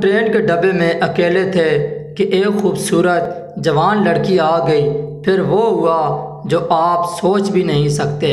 Train کے ڈبے میں اکیلے تھے کہ ایک خوبصورت جوان لڑکی آ گئی۔ پھر وہ ہوا جو آپ سوچ بھی نہیں سکتے۔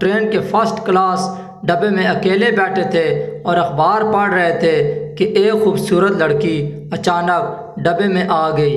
ٹرین کے فرسٹ کلاس ڈبے میں اکیلے بیٹھے تھے اور اخبار پڑھ رہے تھے کہ ایک خوبصورت لڑکی اچانک ڈبے میں آ گئی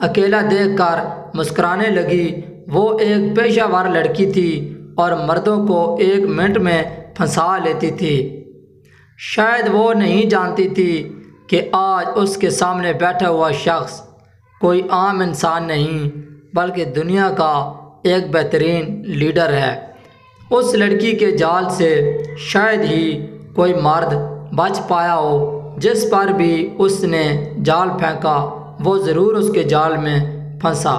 اکیلا دیکھ کر مسکرانے لگی۔ وہ ایک پیشہ ور لڑکی تھی اور مردوں کو ایک منٹ میں پھنسا لیتی تھی۔ شاید وہ نہیں جانتی تھی کہ آج اس کے سامنے بیٹھا ہوا شخص کوئی عام انسان نہیں بلکہ دنیا کا ایک بہترین لیڈر ہے۔ اس لڑکی کے جال سے شاید ہی کوئی مرد بچ پایا ہو۔ جس پر بھی اس نے جال پھینکا وہ ضرور اس کے جال میں پھنسا۔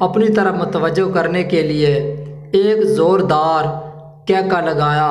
اپنی طرف متوجہ کرنے کے لیے ایک زوردار کہکا لگایا۔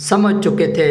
سمجھ چکے تھے،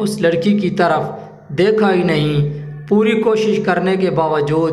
اس لڑکی کی طرف دیکھا ہی نہیں۔ پوری کوشش کرنے کے باوجود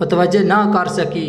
متوجہ نہ کر سکی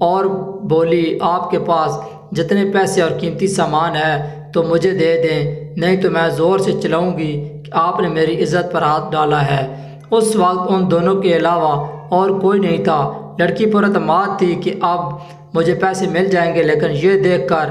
اور بولی، آپ کے پاس جتنے پیسے اور قیمتی سامان ہے تو مجھے دے دیں، نہیں تو میں زور سے چلاؤں گی کہ آپ نے میری عزت پر ہاتھ ڈالا ہے۔ اس وقت ان دونوں کے علاوہ اور کوئی نہیں تھا۔ لڑکی پر اعتماد تھی کہ اب مجھے پیسے مل جائیں گے، لیکن یہ دیکھ کر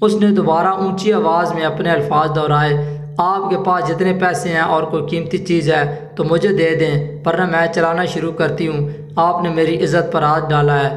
اس نے دوبارہ اونچی آواز میں اپنے الفاظ دہرائے، آپ کے پاس جتنے پیسے ہیں اور کوئی قیمتی چیز ہے تو مجھے دے دیں ورنہ میں چلانا شروع کرتی ہوں، آپ نے میری عزت پر ہاتھ ڈالا ہے۔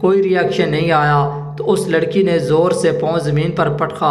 کوئی ری ایکشن نہیں آیا تو اس لڑکی نے زور سے پاؤں زمین پر پٹکا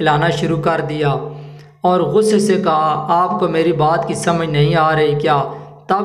ہلانا شروع کر دیا اور غصے سے کہا، آپ کو میری بات کی سمجھ نہیں آ رہی کیا؟ تب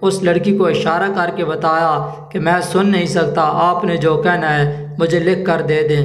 اس لڑکی کو اشارہ کر کے بتایا کہ میں سن نہیں سکتا، آپ نے جو کہنا ہے مجھے لکھ کر دے دیں۔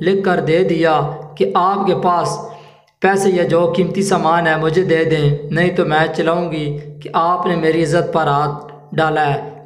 لکھ کر دے دیا کہ آپ کے پاس پیسے یا جو قیمتی سامان ہے مجھے دے دیں، نہیں تو میں چلاؤں گی کہ آپ نے میری عزت پر ہاتھ ڈالا ہے۔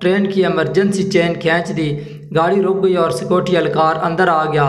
ٹرین کی ایمرجنسی چین کھینچ دی۔ گاڑی رک گئی اور سیکورٹی اہلکار اندر آ گیا۔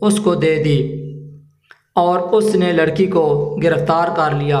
اس کو دے دی اور اس نے لڑکی کو گرفتار کر لیا۔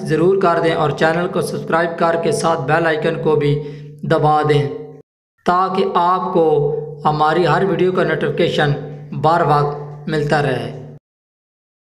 ضرور کر دیں اور چینل کو سبسکرائب کر کے ساتھ بیل آئیکن کو بھی دبا دیں تاکہ آپ کو ہماری ہر ویڈیو کا نوٹیفیکیشن بر وقت ملتا رہے۔